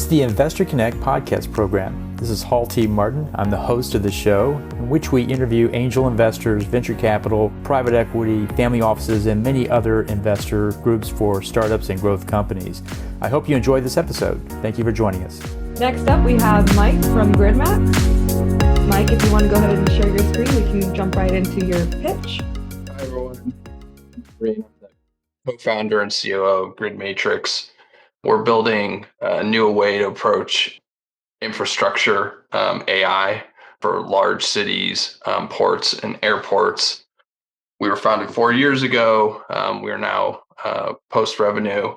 is the Investor Connect podcast program. This is Hall T. Martin. I'm the host of the show, in which we interview angel investors, venture capital, private equity, family offices, and many other investor groups for startups and growth companies. I hope you enjoyed this episode. Thank you for joining us. Next up, we have Mike from GridMap. Mike, if you want to go ahead and share your screen, we can jump right into your pitch. Hi, everyone. I'm the co-founder and COO of Grid Matrix. We're building a new way to approach infrastructure, AI for large cities, ports, and airports. We were founded 4 years ago. We are now post-revenue.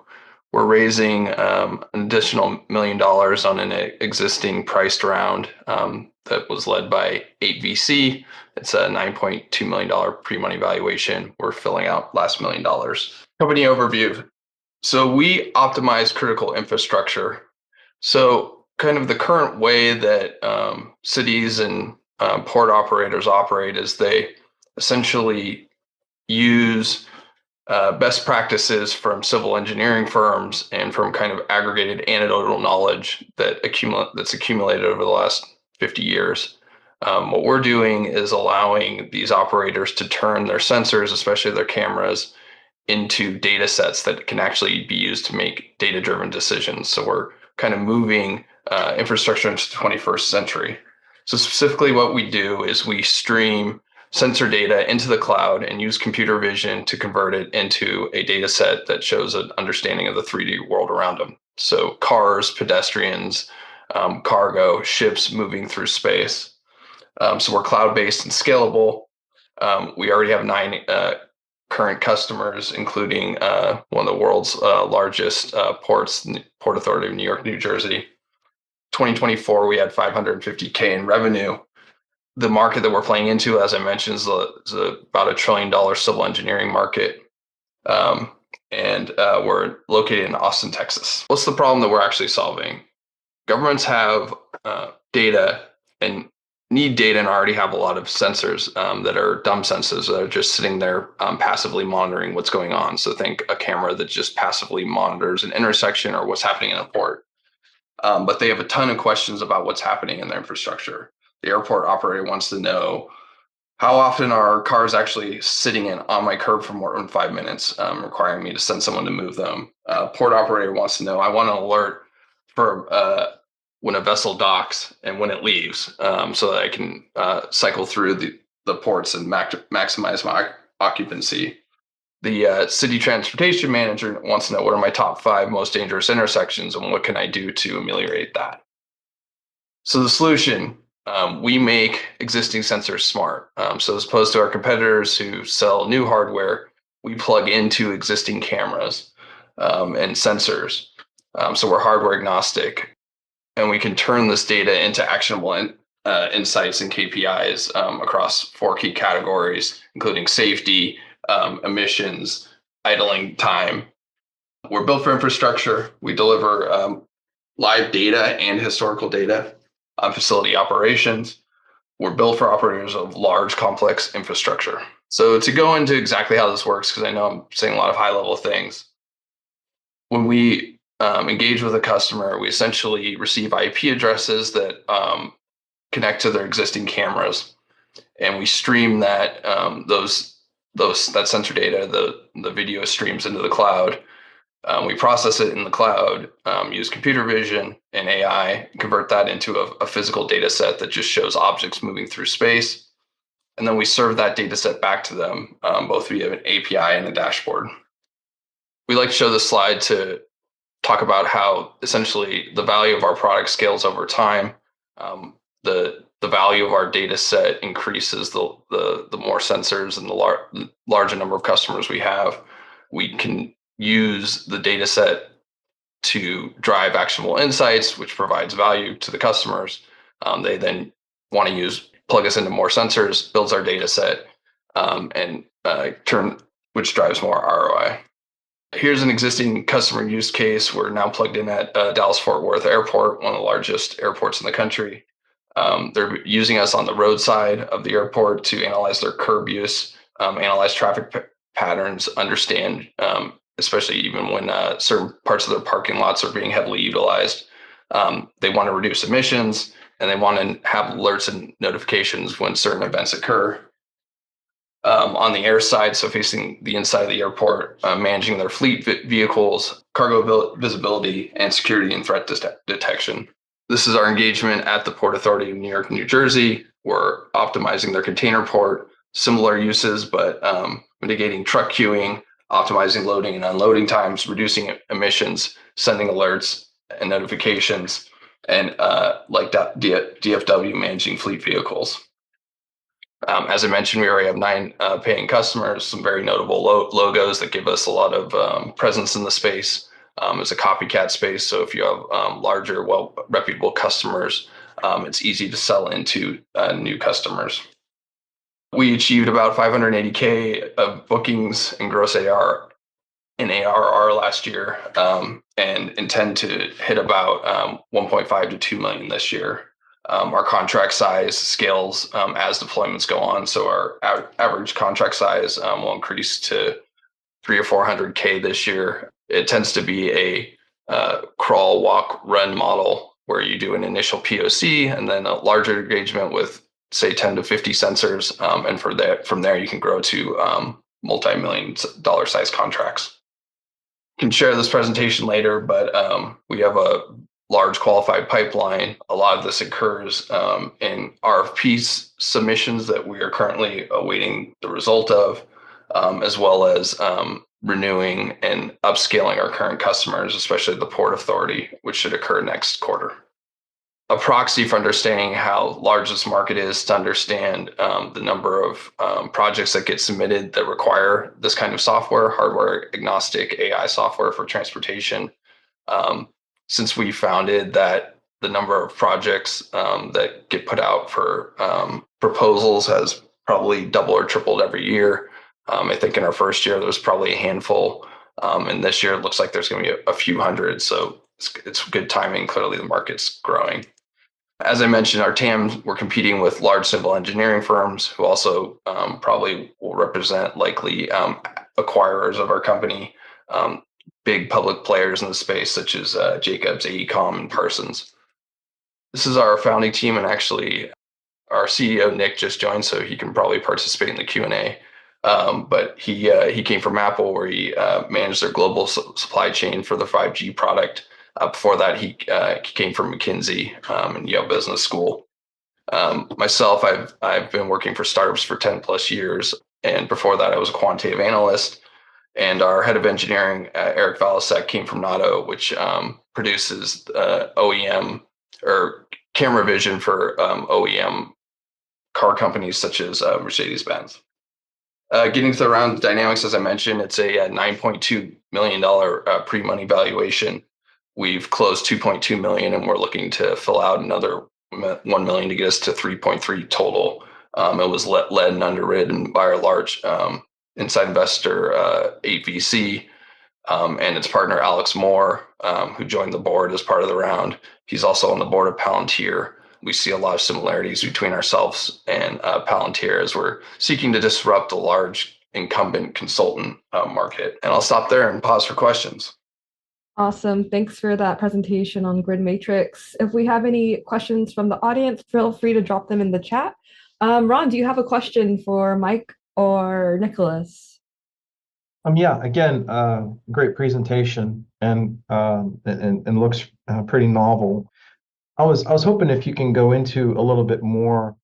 We're raising an additional $1 million on an existing priced round that was led by 8VC. It's a $9.2 million pre-money valuation. We're filling out last $1 million. Company overview. So we optimize critical infrastructure. So kind of the current way that cities and port operators operate is they essentially use best practices from civil engineering firms and from kind of aggregated anecdotal knowledge that's accumulated over the last 50 years. What we're doing is allowing these operators to turn their sensors, especially their cameras, into data sets that can actually be used to make data-driven decisions. So we're kind of moving infrastructure into the 21st century. So specifically what we do is we stream sensor data into the cloud and use computer vision to convert it into a data set that shows an understanding of the 3D world around them. So cars, pedestrians, cargo, ships moving through space. So we're cloud-based and scalable. We already have 9 current customers, including one of the world's largest ports, Port Authority of New York, New Jersey. 2024, we had $550K in revenue. The market that we're playing into, as I mentioned, is about $1 trillion civil engineering market. And we're located in Austin, Texas. What's the problem that we're actually solving? Governments have data and need data and already have a lot of sensors that are dumb sensors that are just sitting there passively monitoring what's going on. So think a camera that just passively monitors an intersection or what's happening in a port. But they have a ton of questions about what's happening in their infrastructure. The airport operator wants to know, how often are cars actually sitting on my curb for more than 5 minutes, requiring me to send someone to move them? Port operator wants to know, I want an alert for when a vessel docks and when it leaves, so that I can cycle through the ports and maximize my occupancy. The city transportation manager wants to know, what are my top 5 most dangerous intersections and what can I do to ameliorate that? So the solution, we make existing sensors smart. So as opposed to our competitors who sell new hardware, we plug into existing cameras and sensors. So we're hardware agnostic. And we can turn this data into actionable insights and KPIs across 4 key categories, including safety, emissions, idling time. We're built for infrastructure. We deliver live data and historical data on facility operations. We're built for operators of large, complex infrastructure. So to go into exactly how this works, because I know I'm saying a lot of high-level things, when we engage with a customer, we essentially receive IP addresses that connect to their existing cameras, and we stream that that sensor data, the video streams into the cloud. We process it in the cloud, use computer vision and AI, convert that into a physical data set that just shows objects moving through space, and then we serve that data set back to them, both via an API and a dashboard. We like to show this slide to talk about how essentially the value of our product scales over time. The value of our data set increases the more sensors and the larger number of customers we have. We can use the data set to drive actionable insights, which provides value to the customers. They then want to plug us into more sensors, builds our data set, and which drives more ROI. Here's an existing customer use case. We're now plugged in at Dallas-Fort Worth Airport, one of the largest airports in the country. They're using us on the roadside of the airport to analyze their curb use, analyze traffic patterns, understand, especially even when certain parts of their parking lots are being heavily utilized, They want to reduce emissions, and they want to have alerts and notifications when certain events occur. On the air side, so facing the inside of the airport, managing their fleet vehicles, cargo visibility, and security and threat detection. This is our engagement at the Port Authority of New York and New Jersey. We're optimizing their container port, similar uses, but mitigating truck queuing, optimizing loading and unloading times, reducing emissions, sending alerts and notifications, and like DFW, managing fleet vehicles. As I mentioned, we already have 9 paying customers, some very notable logos that give us a lot of presence in the space. It's a copycat space, so if you have larger, reputable customers, it's easy to sell into new customers. We achieved about 580K of bookings and gross AR in ARR last year, and intend to hit about 1.5 to 2 million this year. Our contract size scales as deployments go on, so our average contract size will increase to 300 or 400K this year. It tends to be a crawl, walk, run model where you do an initial POC and then a larger engagement with, say, 10 to 50 sensors, and from there you can grow to multi-million dollar size contracts. Can share this presentation later, but we have a large qualified pipeline. A lot of this occurs in RFP submissions that we are currently awaiting the result of, as well as renewing and upscaling our current customers, especially the Port Authority, which should occur next quarter. A proxy for understanding how large this market is to understand the number of projects that get submitted that require this kind of software, hardware agnostic AI software for transportation. Since we founded that, the number of projects that get put out for proposals has probably doubled or tripled every year. I think in our first year, there was probably a handful. And this year, it looks like there's going to be a few hundred. So it's good timing. Clearly, the market's growing. As I mentioned, our TAM, we're competing with large civil engineering firms who also probably will represent likely acquirers of our company, big public players in the space such as Jacobs, AECOM, and Parsons. This is our founding team, and actually our CEO, Nick, just joined, so he can probably participate in the Q&A. But he came from Apple, where he managed their global supply chain for the 5G product. Before that, he came from McKinsey and Yale Business School. Myself, I've been working for startups for 10 plus years, and before that, I was a quantitative analyst. And our head of engineering, Eric Valasek, came from NATO, which produces OEM or camera vision for OEM car companies such as Mercedes-Benz. Getting to the round dynamics, as I mentioned, it's a $9.2 million pre-money valuation. We've closed 2.2 million, and we're looking to fill out another 1 million to get us to 3.3 total. It was led and underwritten by our large inside investor, 8VC, and its partner, Alex Moore, who joined the board as part of the round. He's also on the board of Palantir. We see a lot of similarities between ourselves and Palantir as we're seeking to disrupt a large incumbent consultant market. And I'll stop there and pause for questions. Awesome. Thanks for that presentation on Grid Matrix. If we have any questions from the audience, feel free to drop them in the chat. Ron, do you have a question for Mike or Nicholas? Yeah, again, great presentation and looks pretty novel. I was hoping if you can go into a little bit more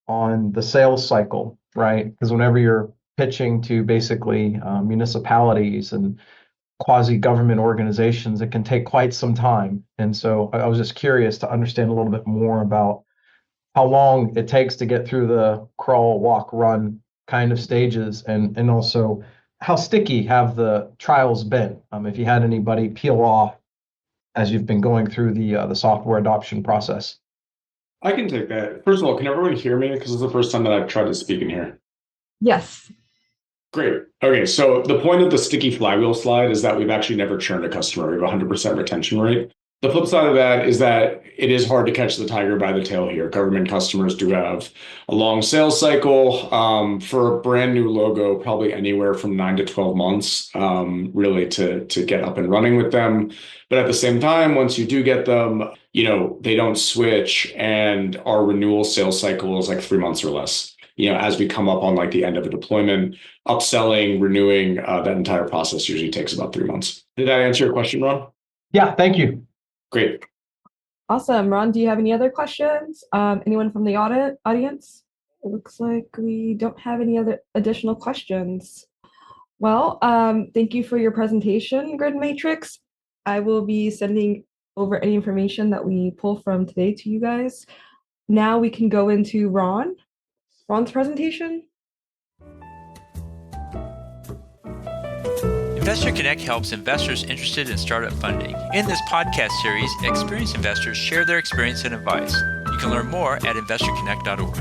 on the sales cycle, right? Because whenever you're pitching to basically municipalities and quasi-government organizations, it can take quite some time. And so I was just curious to understand a little bit more about how long it takes to get through the crawl, walk, run kind of stages, and also how sticky have the trials been? If you had anybody peel off as you've been going through the software adoption process. I can take that. First of all, can everyone hear me? Because it's the first time that I've tried to speak in here. Yes. Great. Okay, so the point of the sticky flywheel slide is that we've actually never churned a customer. We have a 100% retention rate. The flip side of that is that it is hard to catch the tiger by the tail here. Government customers do have a long sales cycle. For a brand new logo, probably anywhere from 9 to 12 months, really to get up and running with them. But at the same time, once you do get them, they don't switch, and our renewal sales cycle is like 3 months or less. As we come up on like the end of a deployment, upselling, renewing, that entire process usually takes about 3 months. Did I answer your question, Ron? Yeah, thank you. Great. Awesome. Ron, do you have any other questions? Anyone from the audience? It looks like we don't have any other additional questions. Well, thank you for your presentation, Grid Matrix. I will be sending over any information that we pull from today to you guys. Now we can go into Ron's presentation. Investor Connect helps investors interested in startup funding. In this podcast series, experienced investors share their experience and advice. You can learn more at investorconnect.org.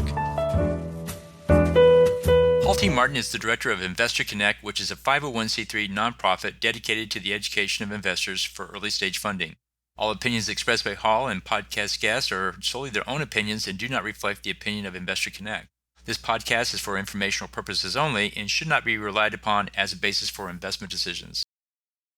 Paul T. Martin is the director of Investor Connect, which is a 501c3 nonprofit dedicated to the education of investors for early-stage funding. All opinions expressed by Hall and podcast guests are solely their own opinions and do not reflect the opinion of Investor Connect. This podcast is for informational purposes only and should not be relied upon as a basis for investment decisions.